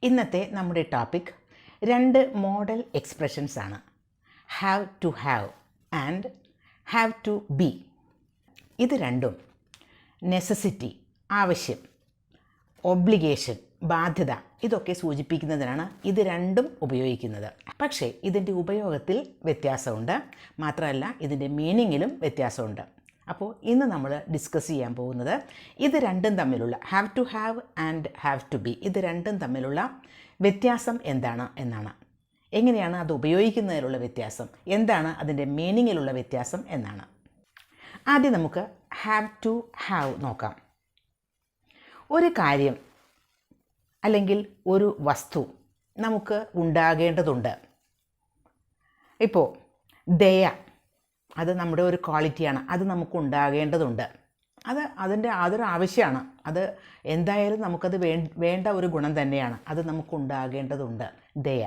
ഇന്നത്തെ നമ്മുടെ ടോപ്പിക് രണ്ട് മോഡൽ എക്സ്പ്രഷൻസ് ആണ്. Have to have and have to be. ഇത് രണ്ടും നെസസിറ്റി, ആവശ്യം, ഒബ്ലിഗേഷൻ, ബാധ്യത, ഇതൊക്കെ സൂചിപ്പിക്കുന്നതിനാണ് ഇത് രണ്ടും ഉപയോഗിക്കുന്നത്. പക്ഷേ ഇതിൻ്റെ ഉപയോഗത്തിൽ വ്യത്യാസമുണ്ട്, മാത്രമല്ല ഇതിൻ്റെ മീനിങ്ങിലും വ്യത്യാസമുണ്ട്. അപ്പോൾ ഇന്ന് നമ്മൾ ഡിസ്കസ് ചെയ്യാൻ പോകുന്നത് ഇത് രണ്ടും തമ്മിലുള്ള have to have and have to be, ഇത് രണ്ടും തമ്മിലുള്ള വ്യത്യാസം എന്താണ് എന്നാണ്. എങ്ങനെയാണ് അത് ഉപയോഗിക്കുന്നതിലുള്ള വ്യത്യാസം, എന്താണ് അതിൻ്റെ മീനിങ്ങിലുള്ള വ്യത്യാസം എന്നാണ്. ആദ്യം നമുക്ക് ഹാവ് ടു ഹാവ് നോക്കാം. ഒരു കാര്യം അല്ലെങ്കിൽ ഒരു വസ്തു നമുക്ക് ഉണ്ടാകേണ്ടതുണ്ട്. ഇപ്പോൾ ദയ, അത് നമ്മുടെ ഒരു ക്വാളിറ്റിയാണ്, അത് നമുക്ക് ഉണ്ടാകേണ്ടതുണ്ട്. അതൊരു ആവശ്യമാണ്. അത് എന്തായാലും നമുക്കത് വേണ്ട ഒരു ഗുണം തന്നെയാണ്. അത് നമുക്ക് ഉണ്ടാകേണ്ടതുണ്ട്, ദയ.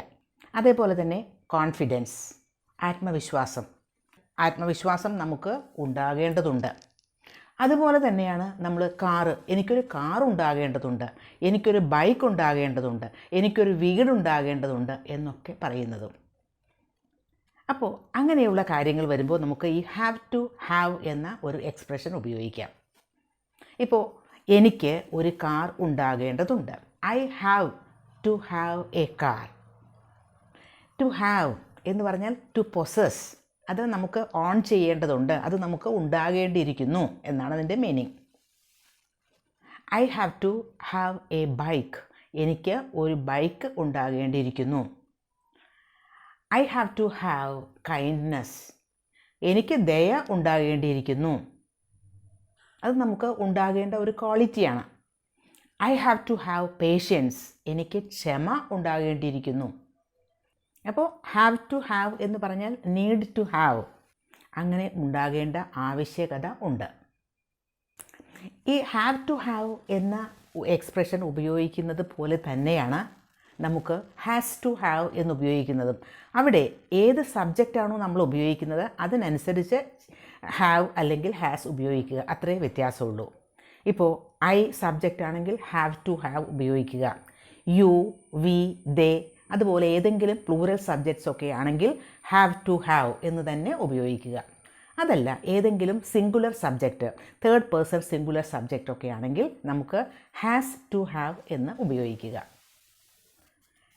അതേപോലെ തന്നെ കോൺഫിഡൻസ്, ആത്മവിശ്വാസം നമുക്ക് ഉണ്ടാകേണ്ടതുണ്ട്. അതുപോലെ തന്നെയാണ് നമ്മൾ എനിക്കൊരു കാർ ഉണ്ടാകേണ്ടതുണ്ട്, എനിക്കൊരു ബൈക്ക് ഉണ്ടാകേണ്ടതുണ്ട്, എനിക്കൊരു വീടുണ്ടാകേണ്ടതുണ്ട് എന്നൊക്കെ പറയുന്നതും. അപ്പോൾ അങ്ങനെയുള്ള കാര്യങ്ങൾ വരുമ്പോൾ നമുക്ക് ഈ ഹാവ് ടു ഹാവ് എന്ന ഒരു എക്സ്പ്രഷൻ ഉപയോഗിക്കാം. ഇപ്പോൾ എനിക്ക് ഒരു കാർ ഉണ്ടാകേണ്ടതുണ്ട്. I have to have a car. To have എന്ന് പറഞ്ഞാൽ ടു പൊസസ്, അത് നമുക്ക് ഓൺ ചെയ്യേണ്ടതുണ്ട്, അത് നമുക്ക് ഉണ്ടാകേണ്ടിയിരിക്കുന്നു എന്നാണ് അതിൻ്റെ meaning. I have to have a bike. എനിക്ക് ഒരു ബൈക്ക് ഉണ്ടാകേണ്ടിയിരിക്കുന്നു. I have to have kindness. എനിക്ക് ദയ ഉണ്ടാകേണ്ടിയിരിക്കുന്നു. അത് നമുക്ക് ഉണ്ടാകേണ്ട ഒരു ക്വാളിറ്റിയാണ്. I have to have patience. എനിക്ക് ക്ഷമ ഉണ്ടാകേണ്ടിയിരിക്കുന്നു. അപ്പോൾ ഹാവ് ടു ഹാവ് എന്ന് പറഞ്ഞാൽ നീഡ് ടു ഹാവ്, അങ്ങനെ ഉണ്ടാകേണ്ട ആവശ്യകത ഉണ്ട്. ഈ ഹാവ് ടു ഹാവ് എന്ന എക്സ്പ്രഷൻ ഉപയോഗിക്കുന്നത് പോലെ തന്നെയാണ് നമുക്ക് ഹാസ് ടു ഹാവ് എന്ന് ഉപയോഗിക്കുന്നതും. അവിടെ ഏത് സബ്ജക്റ്റാണോ നമ്മൾ ഉപയോഗിക്കുന്നത് അതിനനുസരിച്ച് ഹാവ് അല്ലെങ്കിൽ ഹാസ് ഉപയോഗിക്കുക, അത്രേ വ്യത്യാസമുള്ളൂ. ഇപ്പോൾ ഐ സബ്ജക്റ്റ് ആണെങ്കിൽ ഹാവ് ടു ഹാവ് ഉപയോഗിക്കുക. യു, വി, ദേ, അതുപോലെ ഏതെങ്കിലും പ്ലൂറൽ സബ്ജക്ട്സ് ഒക്കെ ആണെങ്കിൽ ഹാവ് ടു ഹാവ് എന്ന് തന്നെ ഉപയോഗിക്കുക. അതല്ല ഏതെങ്കിലും singular subject, third person singular subject ഒക്കെ ആണെങ്കിൽ നമുക്ക് ഹാസ് ടു ഹാവ് എന്ന് ഉപയോഗിക്കുക.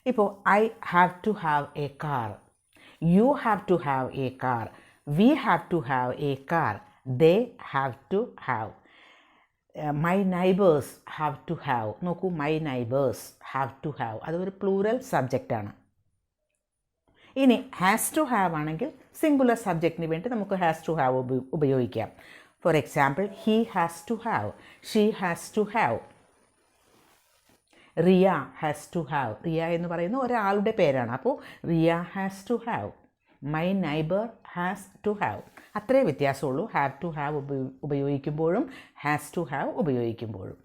ഇപ്പോൾ I have to have a car, you have to have a car, we have to have a car, they have to have, my neighbours have to have. നോക്കൂ, my neighbours have to have, അതൊരു plural സബ്ജക്റ്റാണ്. ഇനി has to have ആണെങ്കിൽ singular സബ്ജക്റ്റിന് വേണ്ടി നമുക്ക് has to have ഉപയോഗിക്കാം. For example, he has to have, she has to have, Riya has to have. Riya എന്ന് പറയുന്ന ഒരാളുടെ പേരാണ്. അപ്പോൾ Riya has to have, my neighbour has to have. അത്രേ വ്യത്യാസമുള്ളൂ ഹാവ് ടു ഹാവ് ഉപയോഗിക്കുമ്പോഴും ഹാസ് ടു ഹാവ് ഉപയോഗിക്കുമ്പോഴും.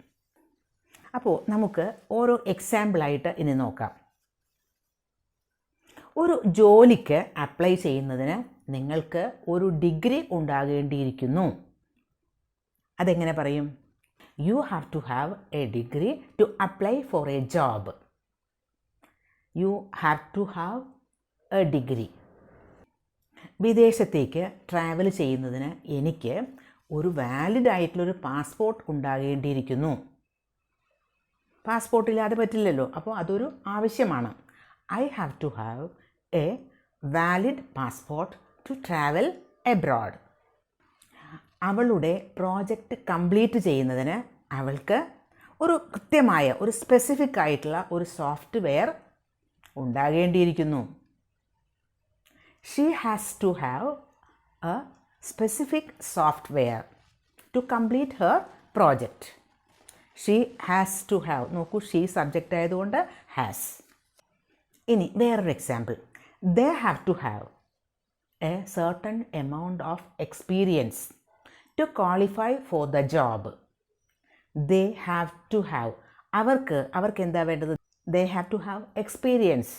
അപ്പോൾ നമുക്ക് ഓരോ എക്സാമ്പിളായിട്ട് ഇനി നോക്കാം. ഒരു ജോലിക്ക് അപ്ലൈ ചെയ്യുന്നതിന് നിങ്ങൾക്ക് ഒരു ഡിഗ്രി ഉണ്ടാകേണ്ടിയിരിക്കുന്നു. അതെങ്ങനെ പറയും? You have to have a degree to apply for a job. You have to have a degree. വിദേശത്തേക്ക് ട്രാവൽ ചെയ്യുന്നതിന് എനിക്ക് ഒരു വാലിഡ് ആയിട്ടുള്ളൊരു പാസ്പോർട്ട് ഉണ്ടാകേണ്ടിയിരിക്കുന്നു. പാസ്പോർട്ട് ഇല്ലാതെ പറ്റില്ലല്ലോ, അപ്പോൾ അതൊരു ആവശ്യമാണ്. I have to have a valid passport to travel abroad. അവളുടെ പ്രോജക്റ്റ് കംപ്ലീറ്റ് ചെയ്യുന്നതിന് അവൾക്ക് ഒരു കൃത്യമായ ഒരു സ്പെസിഫിക് ആയിട്ടുള്ള ഒരു സോഫ്റ്റ്വെയർ ഉണ്ടാകേണ്ടിയിരിക്കുന്നു. She has to have a specific software to complete her project. She has to have, നോക്കൂ, ഷീ സബ്ജക്റ്റ് ആയതുകൊണ്ട് ഹാസ്. ഇനി വേറൊരു example, they have to have a certain amount of experience to qualify for the job. They have to have, അവർക്ക് എന്താ വേണ്ടത്? They have to have experience,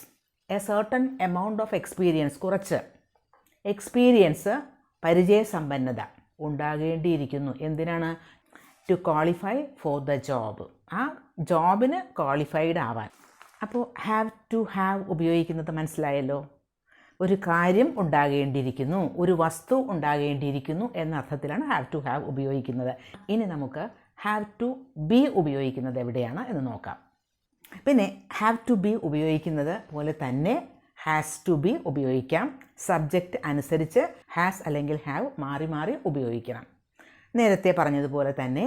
a certain amount of experience, കുറച്ച് experience, പരിചയസമ്പന്നത ഉണ്ടാകേണ്ടിയിരിക്കുന്നു. എന്തിനാണ്? To qualify for the job, ആ ജോബിന് qualified ആവാൻ. അപ്പോൾ ഹാവ് ടു ഹാവ് ഉപയോഗിക്കുന്നത് മനസ്സിലായല്ലോ. ഒരു കാര്യം ഉണ്ടാകേണ്ടിയിരിക്കുന്നു, ഒരു വസ്തു ഉണ്ടാകേണ്ടിയിരിക്കുന്നു എന്ന അർത്ഥത്തിലാണ് ഹാവ് ടു ഹാവ് ഉപയോഗിക്കുന്നത്. ഇനി നമുക്ക് ഹാവ് ടു ബി ഉപയോഗിക്കുന്നത് എവിടെയാണ് എന്ന് നോക്കാം. പിന്നെ ഹാവ് ടു ബി ഉപയോഗിക്കുന്നത് പോലെ തന്നെ ഹാസ് ടു ബി ഉപയോഗിക്കാം. സബ്ജക്റ്റ് അനുസരിച്ച് ഹാസ് അല്ലെങ്കിൽ ഹാവ് മാറി മാറി ഉപയോഗിക്കണം. നേരത്തെ പറഞ്ഞതുപോലെ തന്നെ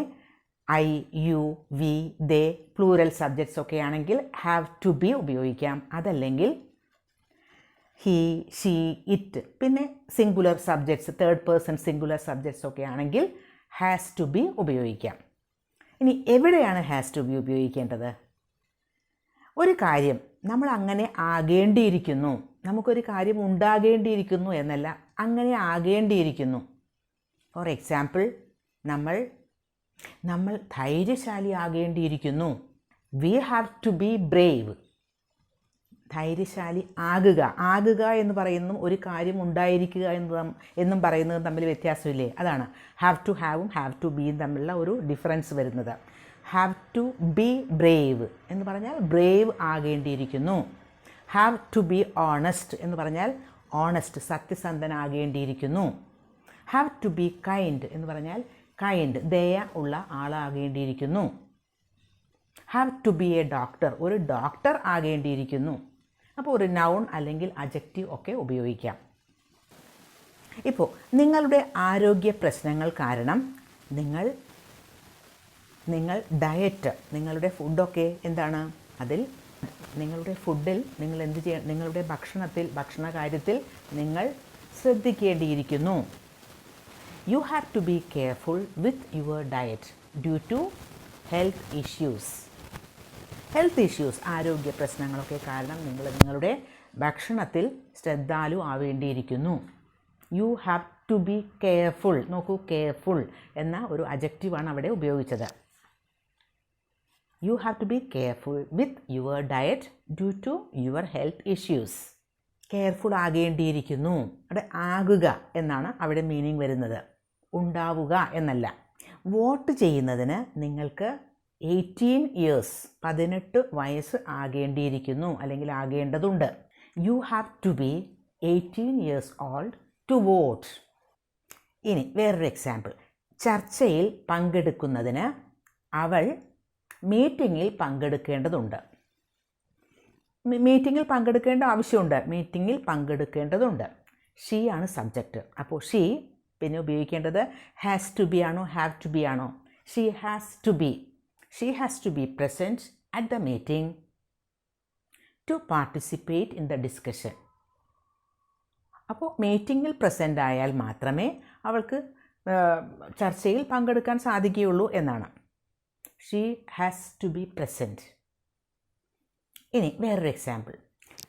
I, you, we, they plural subjects ഒക്കെ ആണെങ്കിൽ ഹാവ് ടു ബി ഉപയോഗിക്കാം. അതല്ലെങ്കിൽ ഹി, ഷീ, ഇറ്റ്. പിന്നെ singular subjects, third person singular subjects ഒക്കെ ആണെങ്കിൽ ഹാസ് ടു ബി ഉപയോഗിക്കാം. ഇനി എവിടെയാണ് ഹാസ് ടു ബി ഉപയോഗിക്കേണ്ടത്? ഒരു കാര്യം നമ്മൾ അങ്ങനെ ആകേണ്ടിയിരിക്കുന്നു, നമുക്കൊരു കാര്യം ഉണ്ടാകേണ്ടിയിരിക്കുന്നു എന്നല്ല, അങ്ങനെ ആകേണ്ടിയിരിക്കുന്നു. ഫോർ എക്സാമ്പിൾ, നമ്മൾ ധൈര്യശാലി ആകേണ്ടിയിരിക്കുന്നു. We have to be brave. ധൈര്യശാലി ആകുക എന്ന് പറയുന്നു, ഒരു കാര്യം ഉണ്ടായിരിക്കുക എന്നും പറയുന്നത് തമ്മിൽ വ്യത്യാസമില്ലേ? അതാണ് ഹാവ് ടു ഹാവും ഹാവ് ടു ബിയും തമ്മിലുള്ള ഒരു ഡിഫറൻസ് വരുന്നത്. ഹാവ് ടു ബി ബ്രേവ് എന്ന് പറഞ്ഞാൽ ബ്രേവ് ആകേണ്ടിയിരിക്കുന്നു. ഹാവ് ടു ബി ഓണസ്റ്റ് എന്ന് പറഞ്ഞാൽ ഓണസ്റ്റ്, സത്യസന്ധനാകേണ്ടിയിരിക്കുന്നു. ഹാവ് ടു ബി കൈൻഡ് എന്ന് പറഞ്ഞാൽ കൈൻഡ്, ദയ ഉള്ള ആളാകേണ്ടിയിരിക്കുന്നു. Have to be a doctor, ഒരു ഡോക്ടർ ആകേണ്ടിയിരിക്കുന്നു. അപ്പോൾ ഒരു നൗൺ അല്ലെങ്കിൽ അഡ്ജക്റ്റീവ് ഒക്കെ ഉപയോഗിക്കാം. ഇപ്പോൾ നിങ്ങളുടെ ആരോഗ്യ പ്രശ്നങ്ങൾ കാരണം നിങ്ങൾ ഡയറ്റ്, നിങ്ങളുടെ ഫുഡൊക്കെ എന്താണ്, അതിൽ നിങ്ങളുടെ ഫുഡിൽ നിങ്ങൾ എന്ത് ചെയ്യണം, നിങ്ങളുടെ ഭക്ഷണ കാര്യത്തിൽ നിങ്ങൾ ശ്രദ്ധിക്കേണ്ടിയിരിക്കുന്നു. You have to be careful with your diet due to health issues. ആരോഗ്യ പ്രശ്നങ്ങളൊക്കെ കാരണം നിങ്ങൾ നിങ്ങളുടെ ഭക്ഷണത്തിൽ ശ്രദ്ധാലു ആവേണ്ടിയിരിക്കുന്നു. You have to be careful. നോക്കൂ, കെയർഫുൾ എന്ന ഒരു അഡ്ജക്റ്റീവാണ് അവിടെ ഉപയോഗിച്ചത്. You have to be careful with your diet due to your health issues. Careful ആകേണ്ടിയിരിക്കുന്നു. അവിടെ ആകുക എന്നാണ് അവിടെ മീനിങ് വരുന്നത്, ഉണ്ടാവുക എന്നല്ല. വോട്ട് ചെയ്യുന്നതിന് നിങ്ങൾക്ക് 18 ഇയേഴ്സ് 18 വയസ്സ് ആകേണ്ടിയിരിക്കുന്നു അല്ലെങ്കിൽ ആകേണ്ടതുണ്ട്. You have to be 18 years old to vote. ഇനി വേറൊരു എക്സാമ്പിൾ. ചർച്ചയിൽ പങ്കെടുക്കുന്നതിന് അവൾ മീറ്റിങ്ങിൽ പങ്കെടുക്കേണ്ടതുണ്ട്. മീറ്റിങ്ങിൽ പങ്കെടുക്കേണ്ട ആവശ്യമുണ്ട്, മീറ്റിങ്ങിൽ പങ്കെടുക്കേണ്ടതുണ്ട്. ഷീ ആണ് സബ്ജക്റ്റ്. അപ്പോൾ ഷീ പിന്നെ ഉപയോഗിക്കേണ്ടത് ഹാസ് ടു ബി ആണോ ഹാവ് ടു ബി ആണോ? She has to be present at the meeting to participate in the discussion. അപ്പോൾ മീറ്റിങ്ങിൽ പ്രസൻ്റ് ആയാൽ മാത്രമേ അവൾക്ക് ചർച്ചയിൽ പങ്കെടുക്കാൻ സാധിക്കുകയുള്ളൂ എന്നാണ്. She has to be present. ഇനി വേറൊരു example.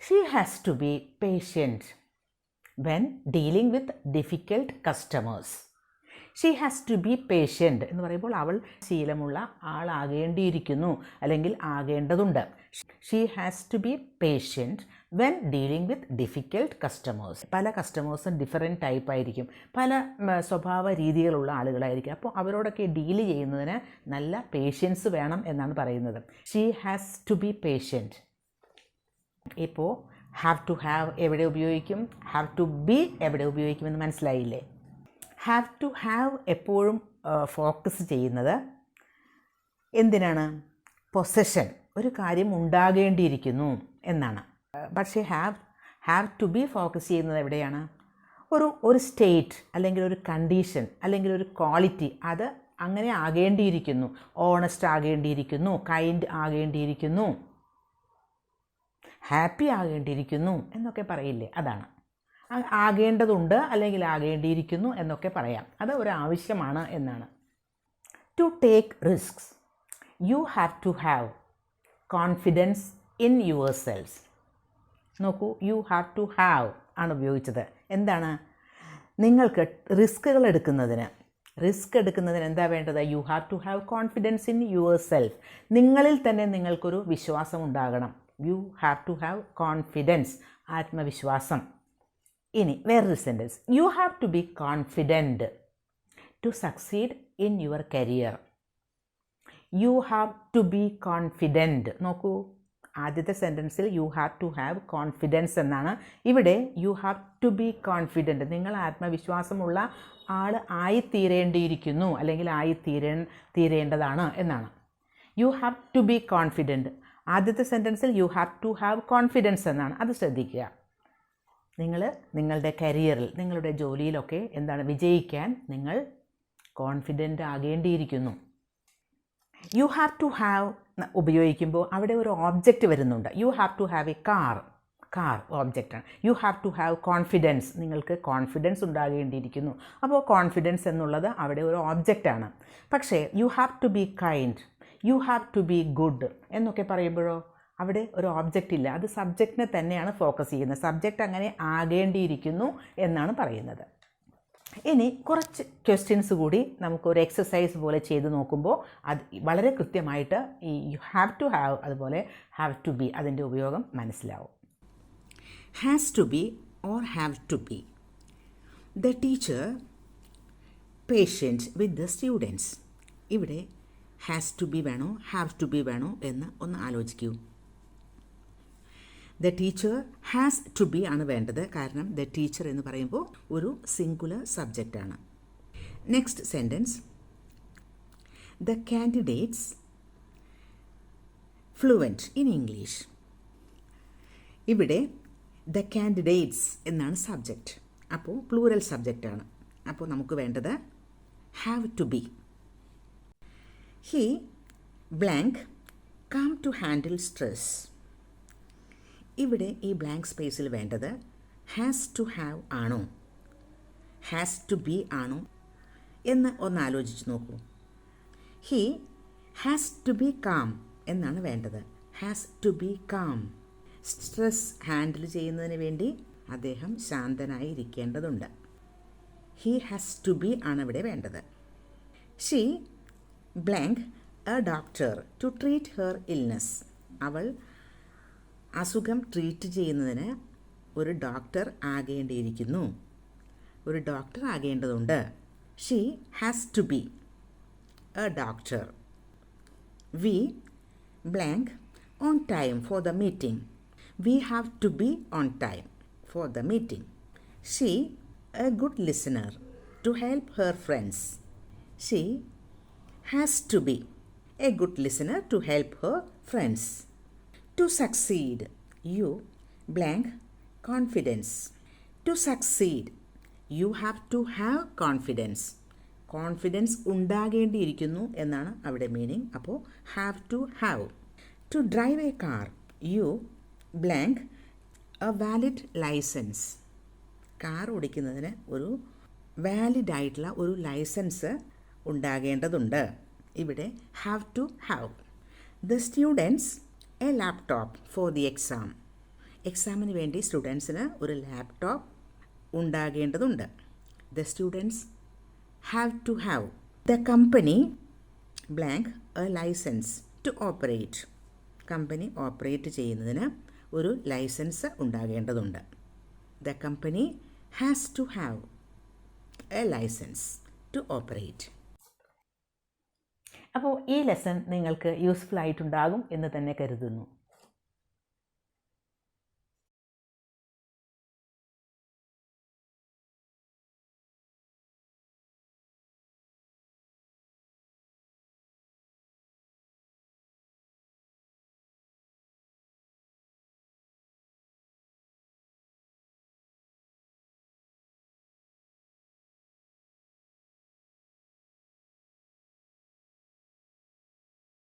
She has to be patient when dealing with difficult customers. She has to be patient എന്ന് പറയുമ്പോൾ അവൾ ശീലമുള്ള ആളാകേണ്ടിയിരിക്കുന്നു അല്ലെങ്കിൽ ആകേണ്ടതുണ്ട്. She has to be patient when dealing with difficult customers. പല കസ്റ്റമേഴ്സും ഡിഫറെൻറ്റ് ടൈപ്പ് ആയിരിക്കും, പല സ്വഭാവ രീതികളുള്ള ആളുകളായിരിക്കും. അപ്പോൾ അവരോടൊക്കെ ഡീല് ചെയ്യുന്നതിന് നല്ല പേഷ്യൻസ് വേണം എന്നാണ് പറയുന്നത്. She has to be patient. ഇപ്പോൾ ഹാവ് ടു ഹാവ് എവിടെ ഉപയോഗിക്കും, ഹാവ് ടു ബി എവിടെ ഉപയോഗിക്കുമെന്ന് മനസ്സിലായില്ലേ? ഹാവ് ടു ഹാവ് എപ്പോഴും ഫോക്കസ് ചെയ്യുന്നത് എന്തിനാണ്? പൊസഷൻ, ഒരു കാര്യം ഉണ്ടാകേണ്ടിയിരിക്കുന്നു എന്നാണ്. പക്ഷേ ഹാവ് ടു ബി ഫോക്കസ് ചെയ്യുന്നത് എവിടെയാണ്? ഒരു സ്റ്റേറ്റ് അല്ലെങ്കിൽ ഒരു കണ്ടീഷൻ അല്ലെങ്കിൽ ഒരു ക്വാളിറ്റി, അത് അങ്ങനെ ആകേണ്ടിയിരിക്കുന്നു. ഓണസ്റ്റ് ആകേണ്ടിയിരിക്കുന്നു, കൈൻഡ് ആകേണ്ടിയിരിക്കുന്നു, ഹാപ്പി ആകേണ്ടിയിരിക്കുന്നു എന്നൊക്കെ പറയില്ലേ, അതാണ്. ആകേണ്ടതുണ്ട് അല്ലെങ്കിൽ ആകേണ്ടിയിരിക്കുന്നു എന്നൊക്കെ പറയാം. അത് ഒരു ആവശ്യമാണ് എന്നാണ്. To take risks you have to have confidence in yourself. നോക്കൂ, യു ഹാവ് ടു ഹാവ് ആണ് ഉപയോഗിച്ചത്. എന്താണ്? നിങ്ങൾക്ക് റിസ്ക് എടുക്കുന്നതിന് എന്താ വേണ്ടത്? You have to have confidence in yourself. നിങ്ങളിൽ തന്നെ നിങ്ങൾക്കൊരു വിശ്വാസം ഉണ്ടാകണം. You have to have confidence, ആത്മവിശ്വാസം. ഇനി വേറൊരു sentence. You have to be confident to succeed in your career. You have to be confident. നോക്കൂ, ആദ്യത്തെ സെൻറ്റൻസിൽ you have to have confidence എന്നാണ്. ഇവിടെ you have to be confident. നിങ്ങൾ ആത്മവിശ്വാസമുള്ള ആൾ ആയിത്തീരേണ്ടിയിരിക്കുന്നു അല്ലെങ്കിൽ തീരേണ്ടതാണ് എന്നാണ്. You have to be confident. ആദ്യത്തെ സെൻറ്റൻസിൽ you have to have confidence എന്നാണ്. അത് ശ്രദ്ധിക്കുക. നിങ്ങൾ നിങ്ങളുടെ കരിയറിൽ, നിങ്ങളുടെ ജോലിയിലൊക്കെ വിജയിക്കാൻ നിങ്ങൾ കോൺഫിഡൻ്റ് ആകേണ്ടിയിരിക്കുന്നു. യു ഹാവ് ടു ഹാവ് ഉപയോഗിക്കുമ്പോൾ അവിടെ ഒരു ഓബ്ജക്റ്റ് വരുന്നുണ്ട്. You have to have a car ഓബ്ജക്റ്റാണ്. You have to have confidence. നിങ്ങൾക്ക് കോൺഫിഡൻസ് ഉണ്ടാകേണ്ടിയിരിക്കുന്നു. അപ്പോൾ കോൺഫിഡൻസ് എന്നുള്ളത് അവിടെ ഒരു ഓബ്ജക്റ്റാണ്. പക്ഷേ you have to be kind, you have to be good എന്നൊക്കെ പറയുമ്പോഴോ അവിടെ ഒരു ഓബ്ജക്റ്റ് ഇല്ല. അത് സബ്ജക്റ്റിനെ തന്നെയാണ് ഫോക്കസ് ചെയ്യുന്നത്. സബ്ജക്റ്റ് അങ്ങനെ ആകേണ്ടിയിരിക്കുന്നു എന്നാണ് പറയുന്നത്. ഇനി കുറച്ച് ക്വസ്റ്റ്യൻസ് കൂടി നമുക്കൊരു എക്സസൈസ് പോലെ ചെയ്ത് നോക്കുമ്പോൾ അത് വളരെ കൃത്യമായിട്ട് ഈ യു ഹാവ് ടു ഹാവ് അതുപോലെ ഹാവ് ടു ബി അതിൻ്റെ ഉപയോഗം മനസ്സിലാവും. Has to be or have to be. The teacher patient with the students. ഇവിടെ ഹാസ് ടു ബി വേണോ ഹാവ് ടു ബി വേണോ എന്ന് ഒന്ന് ആലോചിക്കൂ. The teacher has to be ആണ് വേണ്ടത്. കാരണം ദ ടീച്ചർ എന്ന് പറയുമ്പോൾ ഒരു സിംഗുലർ സബ്ജക്റ്റാണ്. Next sentence, the candidates fluent in English. ഇവിടെ ദ കാൻഡിഡേറ്റ്സ് എന്നാണ് സബ്ജക്റ്റ്. അപ്പോൾ പ്ലൂറൽ സബ്ജക്റ്റാണ്. അപ്പോൾ നമുക്ക് വേണ്ടത് have to be. He blank come to handle stress. ഇവിടെ ഈ ബ്ലാങ്ക് സ്പേസിൽ വേണ്ടത് ഹാസ് ടു ഹാവ് ആണോ ഹാസ് ടു ബി ആണോ എന്ന് ഒന്ന് ആലോചിച്ച് നോക്കൂ. He has to be calm എന്നാണ് വേണ്ടത്. Has to be calm. Stress handle ചെയ്യുന്നതിന് വേണ്ടി അദ്ദേഹം ശാന്തനായി ഇരിക്കേണ്ടതുണ്ട്. ഹി ഹാസ് ടു ബി ആണ് ഇവിടെ വേണ്ടത്. She blank a doctor to treat her illness. അവൾ അസുഖം ട്രീറ്റ് ചെയ്യുന്നതിന് ഒരു ഡോക്ടർ ആകേണ്ടിയിരിക്കുന്നു. ഒരു ഡോക്ടർ ആകേണ്ടതുണ്ട്. She has to be a doctor. We blank on time for the meeting. We have to be on time for the meeting. She a good listener to help her friends. She has to be a good listener to help her friends. To succeed, you blank confidence. To succeed, you have to have confidence. Confidence ഉണ്ടാകേണ്ടിയിരിക്കുന്നു എന്നാണ് അവിടെ meaning. അപ്പോൾ have to have. To drive a car, you blank a valid licence. Car ഓടിക്കുന്നതിന് ഒരു valid ആയിട്ടുള്ള ഒരു licence ഉണ്ടാകേണ്ടതുണ്ട്. ഇവിടെ have to have. The students a laptop for the exam. എക്സാമിന് വേണ്ടി സ്റ്റുഡൻസിന് ഒരു ലാപ്ടോപ്പ് ഉണ്ടാകേണ്ടതുണ്ട്. The students have to have. The company blank a licence to operate. Company operate ചെയ്യുന്നതിന് ഒരു ലൈസൻസ് ഉണ്ടാകേണ്ടതുണ്ട്. The company has to have A licence to operate. അപ്പോൾ ഈ ലെസൺ നിങ്ങൾക്ക് യൂസ്ഫുൾ ആയിട്ടുണ്ടാകും എന്ന് തന്നെ കരുതുന്നു.